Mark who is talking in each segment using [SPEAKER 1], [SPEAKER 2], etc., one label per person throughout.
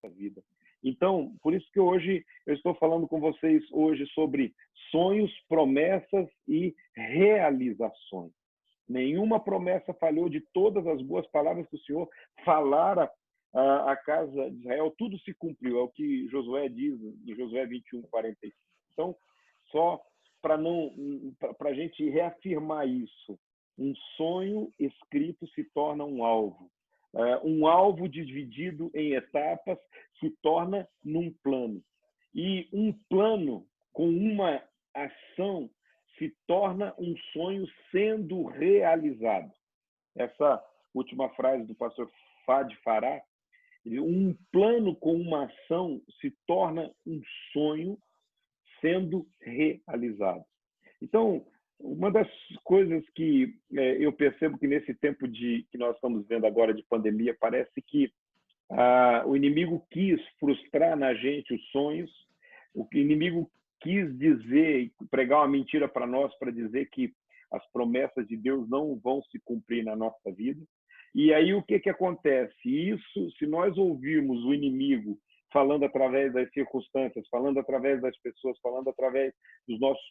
[SPEAKER 1] vida. Então, por isso que hoje eu estou falando com vocês hoje sobre sonhos, promessas e realizações. Nenhuma promessa falhou de todas as boas palavras que o Senhor falara à casa de Israel. Tudo se cumpriu, é o que Josué diz, em Josué 21:45. Então, só para a gente reafirmar isso, um sonho escrito se torna um alvo. Um alvo dividido em etapas se torna num plano. E um plano com uma ação se torna um sonho sendo realizado. Essa última frase do pastor Fadi Fará, um plano com uma ação se torna um sonho sendo realizado. Então, uma das coisas que eu percebo que nesse tempo que nós estamos vendo agora de pandemia, parece que o inimigo quis frustrar na gente os sonhos, o inimigo quis dizer, pregar uma mentira para nós, para dizer que as promessas de Deus não vão se cumprir na nossa vida. E aí o que acontece? Isso, se nós ouvirmos o inimigo falando através das circunstâncias, falando através das pessoas, falando através dos nossos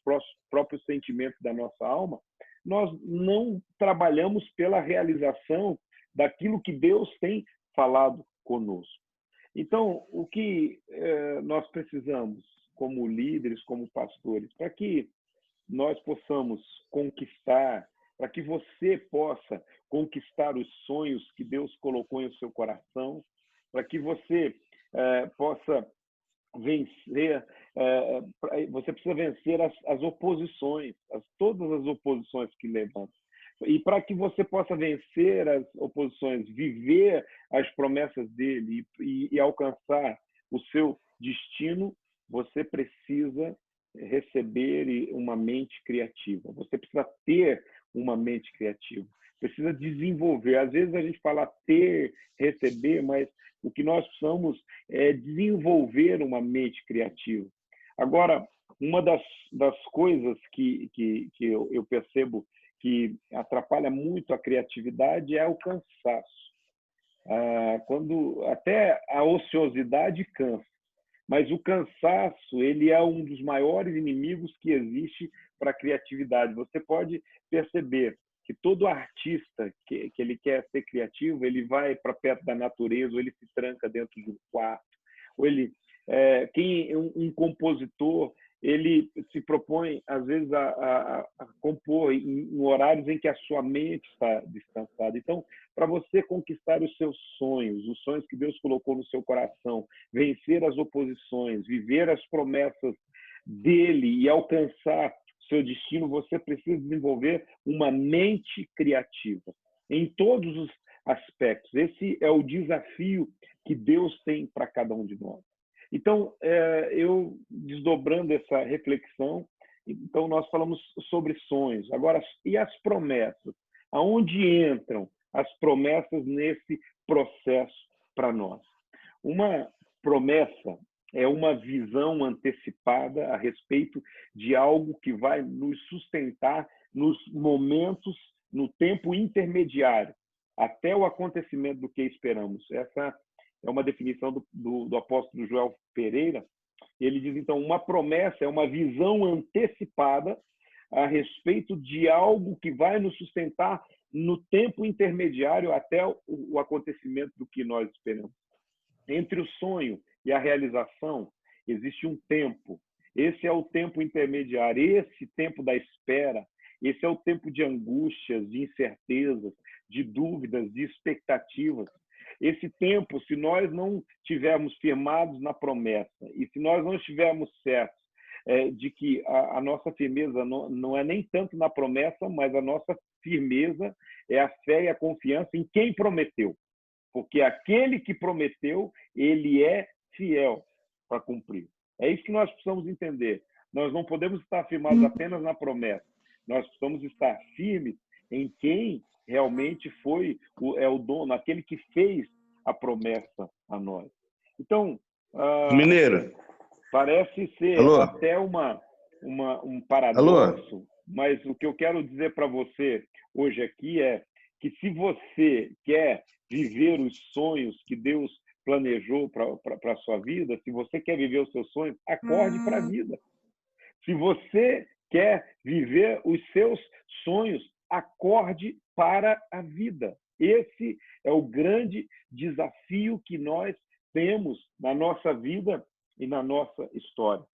[SPEAKER 1] próprios sentimentos da nossa alma, nós não trabalhamos pela realização daquilo que Deus tem falado conosco. Então, o que nós precisamos, como líderes, como pastores, para que nós possamos conquistar, para que você possa conquistar os sonhos que Deus colocou em seu coração, para que você possa vencer, você precisa vencer as oposições, todas as oposições que levantam. E para que você possa vencer as oposições, viver as promessas dele e alcançar o seu destino, você precisa receber uma mente criativa. Você precisa ter uma mente criativa. Precisa desenvolver. Às vezes a gente fala ter, receber, mas o que nós precisamos é desenvolver uma mente criativa. Agora, uma das coisas que eu percebo que atrapalha muito a criatividade é o cansaço. Quando até a ociosidade cansa, mas o cansaço ele é um dos maiores inimigos que existe para a criatividade. Você pode perceber que todo artista que ele quer ser criativo, ele vai para perto da natureza, ou ele se tranca dentro de um quarto, ou ele um compositor, ele se propõe às vezes a compor em horários em que a sua mente está descansada. Então, para você conquistar os seus sonhos, os sonhos que Deus colocou no seu coração, vencer as oposições, viver as promessas dele e alcançar seu destino, você precisa desenvolver uma mente criativa em todos os aspectos. Esse é o desafio que Deus tem para cada um de nós. Então, eu desdobrando essa reflexão, então nós falamos sobre sonhos. Agora, e as promessas? Aonde entram as promessas nesse processo para nós? Uma promessa é uma visão antecipada a respeito de algo que vai nos sustentar nos momentos, no tempo intermediário, até o acontecimento do que esperamos. Essa é uma definição do apóstolo Joel Pereira. Ele diz, então, uma promessa é uma visão antecipada a respeito de algo que vai nos sustentar no tempo intermediário até o acontecimento do que nós esperamos. Entre o sonho e a realização, existe um tempo. Esse é o tempo intermediário, esse tempo da espera, esse é o tempo de angústias, de incertezas, de dúvidas, de expectativas. Esse tempo, se nós não estivermos firmados na promessa e se nós não estivermos certos de que a nossa firmeza não é nem tanto na promessa, mas a nossa firmeza é a fé e a confiança em quem prometeu. Porque aquele que prometeu, ele é fiel para cumprir. É isso que nós precisamos entender. Nós não podemos estar firmados apenas na promessa. Nós precisamos estar firmes em quem realmente é o dono, aquele que fez a promessa a nós. Então,
[SPEAKER 2] Mineiro,
[SPEAKER 1] parece ser até um paradoxo, mas o que eu quero dizer para você hoje aqui é que se você quer viver os sonhos que Deus planejou para a sua vida, se você quer viver os seus sonhos, acorde para a vida. Se você quer viver os seus sonhos, acorde para a vida. Esse é o grande desafio que nós temos na nossa vida e na nossa história.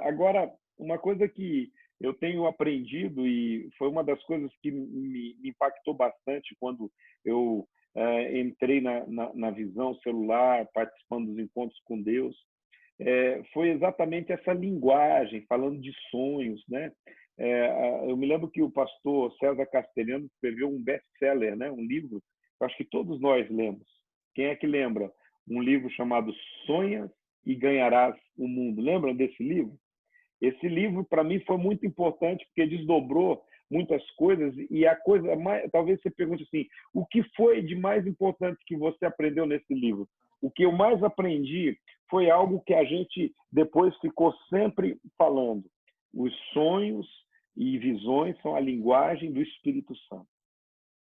[SPEAKER 1] Agora, uma coisa que eu tenho aprendido, e foi uma das coisas que me impactou bastante quando eu entrei na visão celular, participando dos encontros com Deus, foi exatamente essa linguagem, falando de sonhos, né? Eu me lembro que o pastor César Castelhano escreveu um best-seller, né? Um livro, eu acho que todos nós lemos. Quem é que lembra? Um livro chamado Sonha e Ganharás o Mundo. Lembram desse livro? Esse livro, para mim, foi muito importante, porque desdobrou muitas coisas, e a coisa mais, talvez você pergunte assim, o que foi de mais importante que você aprendeu nesse livro? O que eu mais aprendi foi algo que a gente depois ficou sempre falando. Os sonhos e visões são a linguagem do Espírito Santo.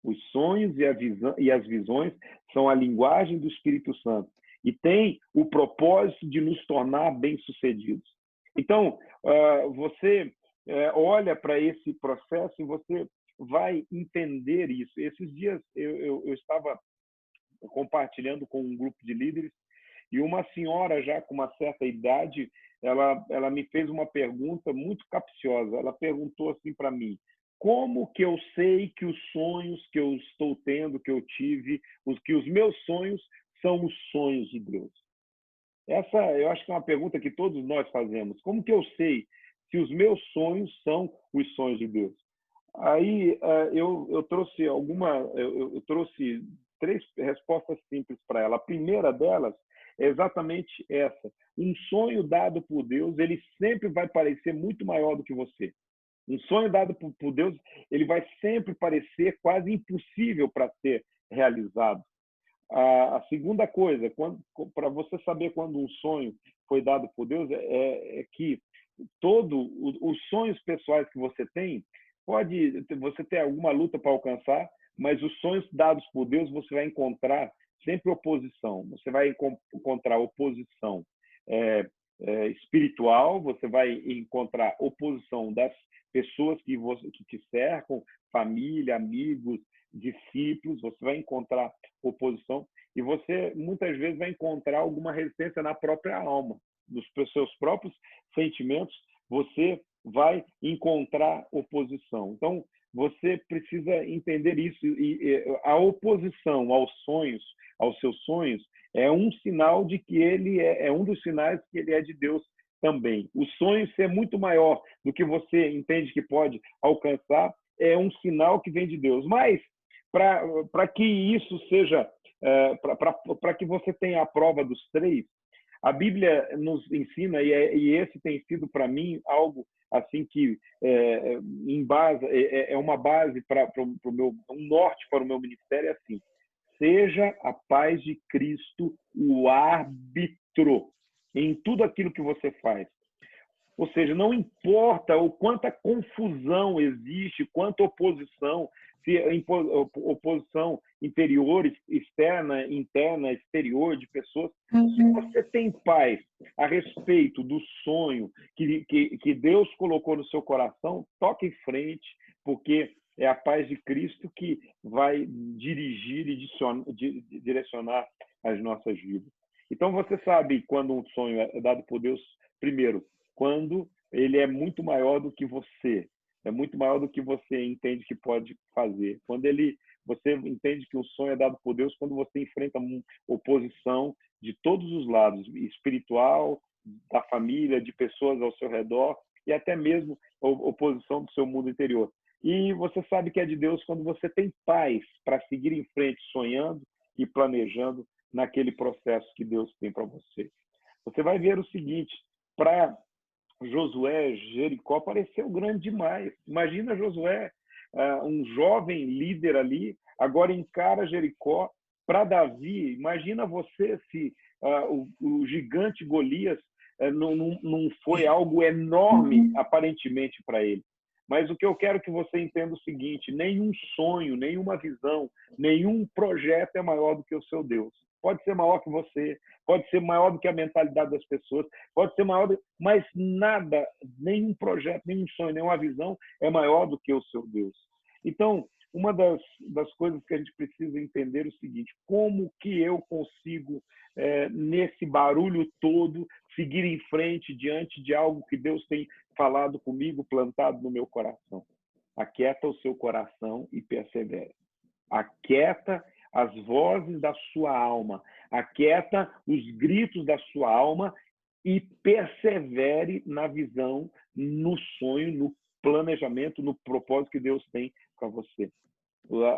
[SPEAKER 1] Os sonhos e as visões são a linguagem do Espírito Santo e tem o propósito de nos tornar bem-sucedidos. Então, você olha para esse processo e você vai entender isso. Esses dias eu estava compartilhando com um grupo de líderes e uma senhora já com uma certa idade, ela me fez uma pergunta muito capciosa. Ela perguntou assim para mim: como que eu sei que os sonhos que eu estou tendo, que eu tive, que os meus sonhos são os sonhos de Deus? Essa, eu acho que é uma pergunta que todos nós fazemos. Como que eu sei se os meus sonhos são os sonhos de Deus? Aí eu trouxe eu trouxe 3 respostas simples para ela. A primeira delas é exatamente essa: um sonho dado por Deus, ele sempre vai parecer muito maior do que você. Um sonho dado por Deus, ele vai sempre parecer quase impossível para ser realizado. A segunda coisa, para você saber quando um sonho foi dado por Deus, é que os sonhos pessoais que você tem, pode você ter alguma luta para alcançar, mas os sonhos dados por Deus você vai encontrar sempre oposição. Você vai encontrar oposição espiritual, você vai encontrar oposição das pessoas que te cercam, família, amigos, discípulos, você vai encontrar oposição e você muitas vezes vai encontrar alguma resistência na própria alma, nos seus próprios sentimentos, você vai encontrar oposição. Então, você precisa entender isso, e a oposição aos sonhos, aos seus sonhos, é um sinal de que ele é um dos sinais que ele é de Deus também. O sonho ser muito maior do que você entende que pode alcançar é um sinal que vem de Deus. Mas para que isso seja, para que você tenha a prova dos 3, a Bíblia nos ensina, e esse tem sido para mim algo assim que é uma base para o meu, um norte para o meu ministério, é assim: seja a paz de Cristo o árbitro em tudo aquilo que você faz. Ou seja, não importa o quanta confusão existe, quanta oposição, se oposição interior, externa, interna, exterior, de pessoas. Se você tem paz a respeito do sonho que Deus colocou no seu coração, toque em frente, porque é a paz de Cristo que vai dirigir e direcionar as nossas vidas. Então, você sabe quando um sonho é dado por Deus, primeiro, quando ele é muito maior do que você, é muito maior do que você entende que pode fazer. Quando você entende que o sonho é dado por Deus, quando você enfrenta uma oposição de todos os lados, espiritual, da família, de pessoas ao seu redor e até mesmo oposição do seu mundo interior. E você sabe que é de Deus quando você tem paz para seguir em frente, sonhando e planejando naquele processo que Deus tem para você. Você vai ver o seguinte: para Josué, Jericó pareceu grande demais. Imagina Josué, um jovem líder ali, agora encara Jericó. Para Davi, imagina você se o gigante Golias não foi algo enorme, aparentemente, para ele. Mas o que eu quero que você entenda é o seguinte: nenhum sonho, nenhuma visão, nenhum projeto é maior do que o seu Deus. pode ser maior que você, pode ser maior do que a mentalidade das pessoas, pode ser maior, mas nada, nenhum projeto, nenhum sonho, nenhuma visão é maior do que o seu Deus. Então, uma das coisas que a gente precisa entender é o seguinte: como que eu consigo, nesse barulho todo, seguir em frente diante de algo que Deus tem falado comigo, plantado no meu coração? Aquieta o seu coração e persevere. Aquieta as vozes da sua alma, aquieta os gritos da sua alma e persevere na visão, no sonho, no planejamento, no propósito que Deus tem para você.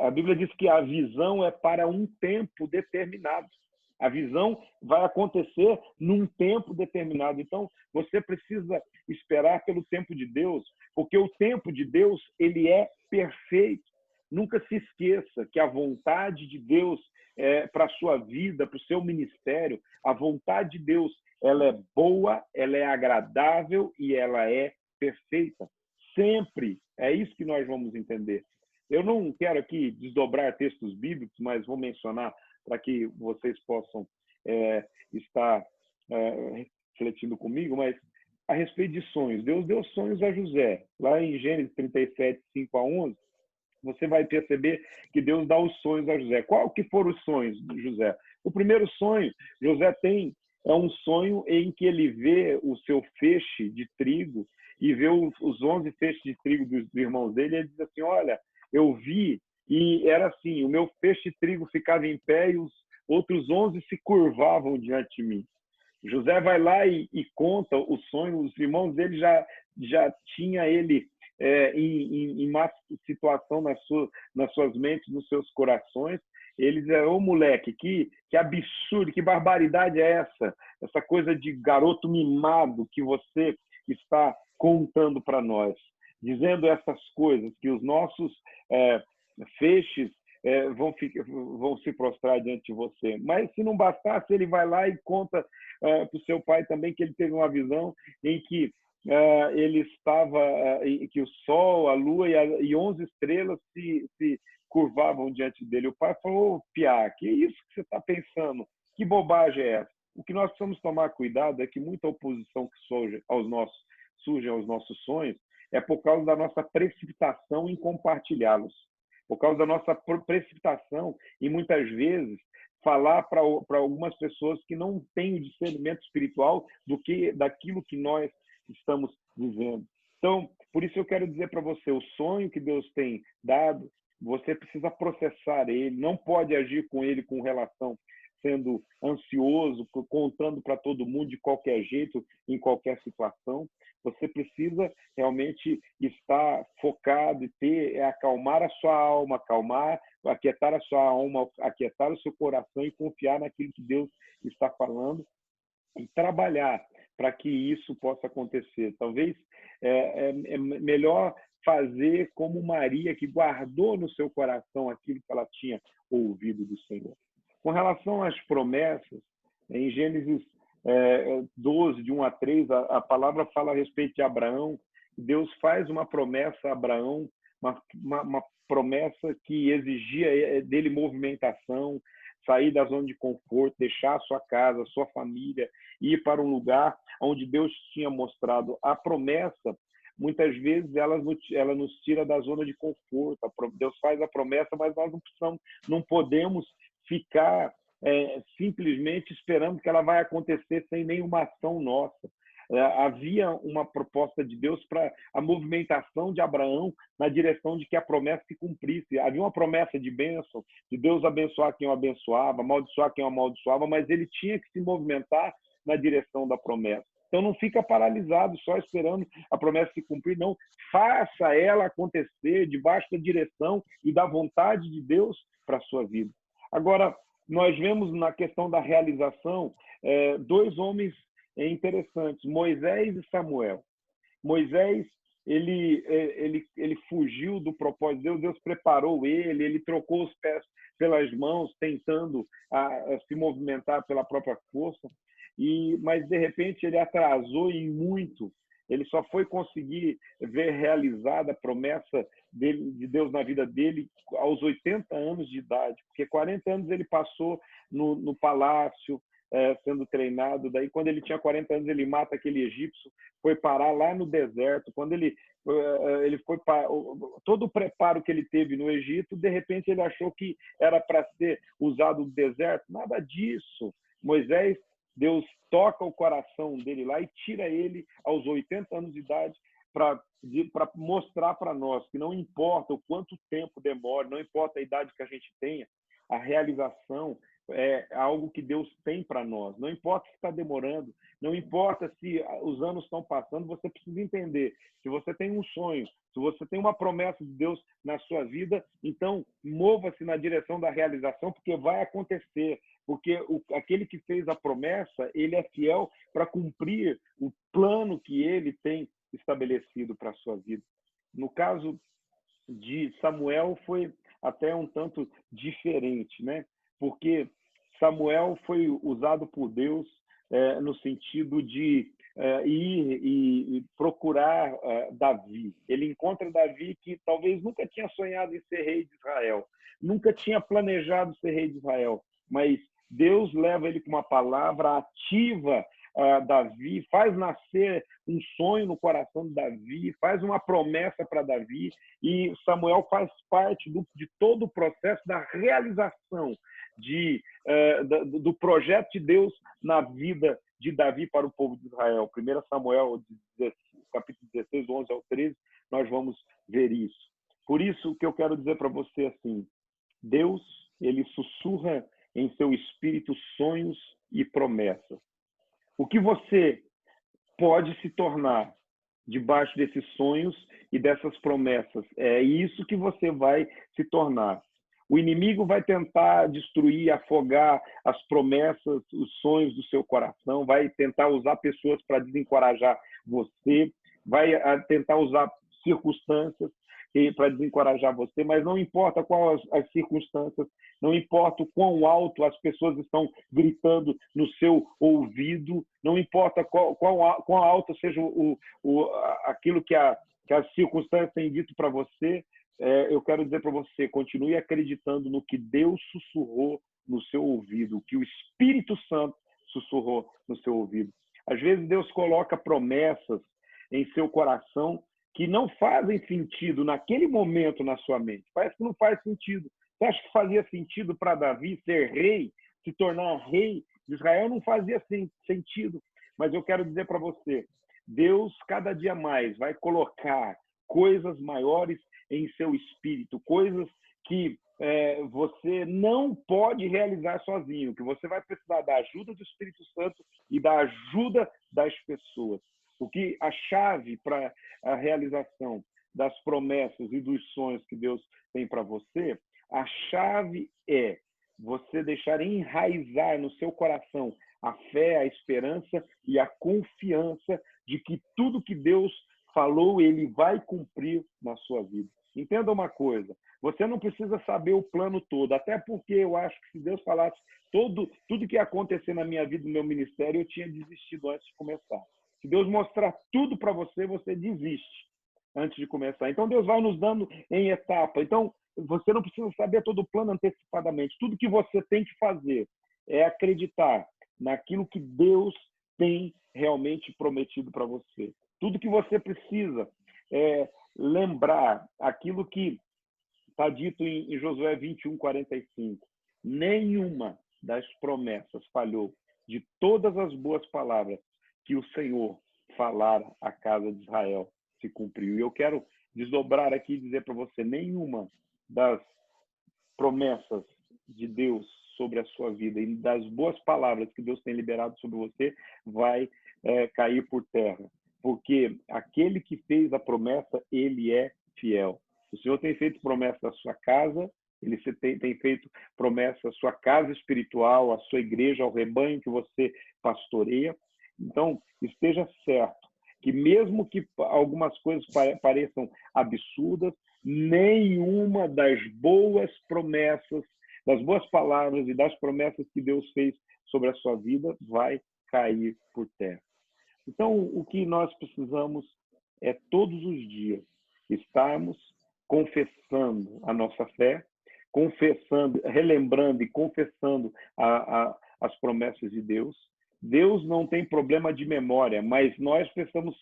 [SPEAKER 1] A Bíblia diz que a visão é para um tempo determinado. A visão vai acontecer num tempo determinado. Então, você precisa esperar pelo tempo de Deus, porque o tempo de Deus, ele é perfeito. Nunca se esqueça que a vontade de Deus para a sua vida, para o seu ministério, a vontade de Deus, ela é boa, ela é agradável e ela é perfeita. Sempre. É isso que nós vamos entender. Eu não quero aqui desdobrar textos bíblicos, mas vou mencionar para que vocês possam estar refletindo comigo, mas a respeito de sonhos. Deus deu sonhos a José. Lá em Gênesis 37, 5-11, você vai perceber que Deus dá os sonhos a José. Qual que foram os sonhos de José? O primeiro sonho, José tem, é um sonho em que ele vê o seu feixe de trigo e vê os 11 feixes de trigo dos irmãos dele, e ele diz assim: olha, eu vi, e era assim, o meu feixe de trigo ficava em pé e os outros 11 se curvavam diante de mim. José vai lá e conta o sonho, os irmãos dele já tinha ele em má situação nas suas mentes, nos seus corações. Eles eram: ô moleque, que absurdo, que barbaridade é essa? Essa coisa de garoto mimado que você está contando para nós, dizendo essas coisas, que os nossos feixes vão se prostrar diante de você. Mas se não bastasse, ele vai lá e conta para o seu pai também que ele teve uma visão em que ele estava, que o sol, a lua e 11 estrelas se curvavam diante dele. O pai falou: ô, Piá, que é isso que você está pensando? Que bobagem é essa? O que nós precisamos tomar cuidado é que muita oposição que surge aos nossos sonhos é por causa da nossa precipitação em compartilhá-los, por causa da nossa precipitação em, muitas vezes, falar para algumas pessoas que não têm o discernimento espiritual daquilo que nós estamos dizendo. Então, por isso eu quero dizer para você: o sonho que Deus tem dado, você precisa processar ele, não pode agir com ele com relação sendo ansioso, contando para todo mundo de qualquer jeito, em qualquer situação. Você precisa realmente estar focado e acalmar a sua alma, aquietar a sua alma, aquietar o seu coração e confiar naquilo que Deus está falando e trabalhar para que isso possa acontecer. Talvez é melhor fazer como Maria, que guardou no seu coração aquilo que ela tinha ouvido do Senhor. Com relação às promessas, em Gênesis 12, de 1-3, a palavra fala a respeito de Abraão. Deus faz uma promessa a Abraão, uma promessa que exigia dele movimentação, sair da zona de conforto, deixar a sua casa, a sua família, ir para um lugar onde Deus tinha mostrado. A promessa, muitas vezes, ela nos tira da zona de conforto. Deus faz a promessa, mas nós não podemos ficar simplesmente esperando que ela vai acontecer sem nenhuma ação nossa. Havia uma proposta de Deus para a movimentação de Abraão na direção de que a promessa se cumprisse. Havia uma promessa de bênção, de Deus abençoar quem o abençoava, amaldiçoar quem o amaldiçoava, mas ele tinha que se movimentar na direção da promessa. Então, não fica paralisado só esperando a promessa se cumprir, não. Faça ela acontecer debaixo da direção e da vontade de Deus para a sua vida. Agora, nós vemos na questão da realização dois homens interessantes, Moisés e Samuel. Moisés, ele fugiu do propósito de Deus, Deus preparou ele trocou os pés pelas mãos, tentando se movimentar pela própria força, mas de repente ele atrasou em muito ele só foi conseguir ver realizada a promessa de Deus na vida dele aos 80 anos de idade, porque 40 anos ele passou no palácio, sendo treinado. Daí, quando ele tinha 40 anos, ele mata aquele egípcio, foi parar lá no deserto. Quando ele foi para todo o preparo que ele teve no Egito, de repente ele achou que era para ser usado no deserto. Nada disso. Moisés, Deus toca o coração dele lá e tira ele aos 80 anos de idade para mostrar para nós que não importa o quanto tempo demore, não importa a idade que a gente tenha, a realização é algo que Deus tem para nós. Não importa se está demorando, não importa se os anos estão passando, você precisa entender. Se você tem um sonho, se você tem uma promessa de Deus na sua vida, então mova-se na direção da realização, porque vai acontecer. Porque aquele que fez a promessa, ele é fiel para cumprir o plano que ele tem estabelecido para a sua vida. No caso de Samuel, foi até um tanto diferente, né? Porque Samuel foi usado por Deus no sentido de ir e procurar Davi. Ele encontra Davi, que talvez nunca tinha sonhado em ser rei de Israel, nunca tinha planejado ser rei de Israel, mas Deus leva ele com uma palavra, ativa Davi, faz nascer um sonho no coração de Davi, faz uma promessa para Davi, e Samuel faz parte de todo o processo da realização do projeto de Deus na vida de Davi para o povo de Israel. 1 Samuel, capítulo 16, 11 ao 13, nós vamos ver isso. Por isso que eu quero dizer para você assim, Deus, ele sussurra em seu espírito sonhos e promessas. O que você pode se tornar debaixo desses sonhos e dessas promessas? É isso que você vai se tornar. O inimigo vai tentar destruir, afogar as promessas, os sonhos do seu coração, vai tentar usar pessoas para desencorajar você, vai tentar usar circunstâncias para desencorajar você, mas não importa quais as circunstâncias, não importa o quão alto as pessoas estão gritando no seu ouvido, não importa quão alto seja aquilo que as circunstâncias têm dito para você, eu quero dizer para você, continue acreditando no que Deus sussurrou no seu ouvido, que o Espírito Santo sussurrou no seu ouvido. Às vezes Deus coloca promessas em seu coração que não fazem sentido naquele momento na sua mente. Parece que não faz sentido. Você acha que fazia sentido para Davi ser rei, se tornar rei de Israel? Não fazia sentido. Mas eu quero dizer para você, Deus cada dia mais vai colocar coisas maiores em seu espírito, coisas que você não pode realizar sozinho, que você vai precisar da ajuda do Espírito Santo e da ajuda das pessoas. Porque a chave para a realização das promessas e dos sonhos que Deus tem para você, a chave é você deixar enraizar no seu coração a fé, a esperança e a confiança de que tudo que Deus falou, ele vai cumprir na sua vida. Entenda uma coisa, você não precisa saber o plano todo, até porque eu acho que se Deus falasse tudo que ia acontecer na minha vida, no meu ministério, eu tinha desistido antes de começar. Se Deus mostrar tudo para você, você desiste antes de começar. Então, Deus vai nos dando em etapa. Então, você não precisa saber todo o plano antecipadamente. Tudo que você tem que fazer é acreditar naquilo que Deus tem realmente prometido para você. Tudo que você precisa é lembrar aquilo que está dito em Josué 21, 45. Nenhuma das promessas falhou, de todas as boas palavras que o Senhor falara à casa de Israel se cumpriu. E eu quero desdobrar aqui e dizer para você, nenhuma das promessas de Deus sobre a sua vida e das boas palavras que Deus tem liberado sobre você vai cair por terra. Porque aquele que fez a promessa, ele é fiel. O Senhor tem feito promessa à sua casa, ele tem feito promessa à sua casa espiritual, à sua igreja, ao rebanho que você pastoreia. Então, esteja certo que mesmo que algumas coisas pareçam absurdas, nenhuma das boas promessas, das boas palavras e das promessas que Deus fez sobre a sua vida vai cair por terra. Então, o que nós precisamos é todos os dias estarmos confessando a nossa fé, confessando, relembrando e confessando as promessas de Deus. Deus não tem problema de memória, mas nós precisamos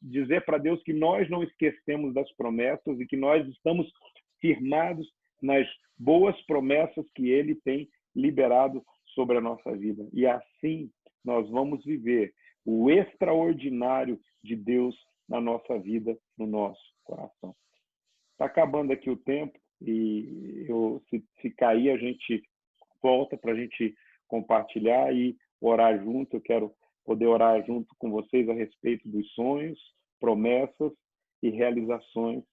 [SPEAKER 1] dizer para Deus que nós não esquecemos das promessas e que nós estamos firmados nas boas promessas que Ele tem liberado sobre a nossa vida. E assim nós vamos viver o extraordinário de Deus na nossa vida, no nosso coração. Está acabando aqui o tempo e se cair, a gente volta para a gente compartilhar e orar junto. Eu quero poder orar junto com vocês a respeito dos sonhos, promessas e realizações.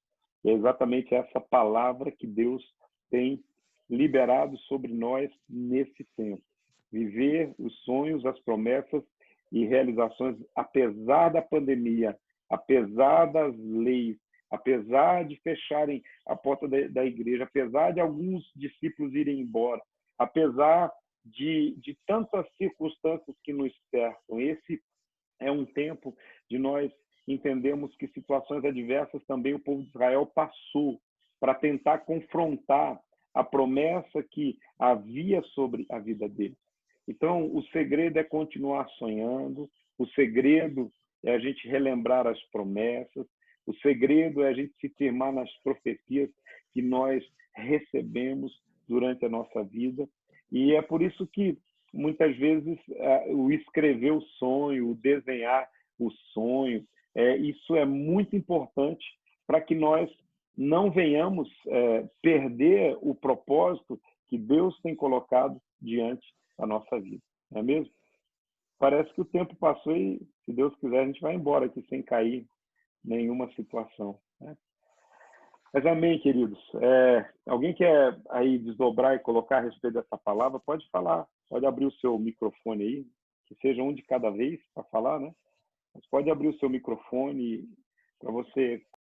[SPEAKER 1] E é exatamente essa palavra que Deus tem liberado sobre nós nesse tempo. Viver os sonhos, as promessas e realizações, apesar da pandemia, apesar das leis, apesar de fecharem a porta da igreja, apesar de alguns discípulos irem embora, apesar de tantas circunstâncias que nos cercam. Esse é um tempo de nós entendermos que situações adversas também o povo de Israel passou para tentar confrontar a promessa que havia sobre a vida deles. Então, o segredo é continuar sonhando, o segredo é a gente relembrar as promessas, o segredo é a gente se firmar nas profecias que nós recebemos durante a nossa vida. E é por isso que, muitas vezes, o escrever o sonho, o desenhar o sonho, isso é muito importante para que nós não venhamos perder o propósito que Deus tem colocado diante da nossa vida. Não é mesmo? Parece que o tempo passou e, se Deus quiser, a gente vai embora aqui sem cair nenhuma situação, né? Mas amém, queridos. Alguém quer aí desdobrar e colocar a respeito dessa palavra? Pode falar, pode abrir o seu microfone aí, que seja um de cada vez para falar, né? Mas pode abrir o seu microfone para você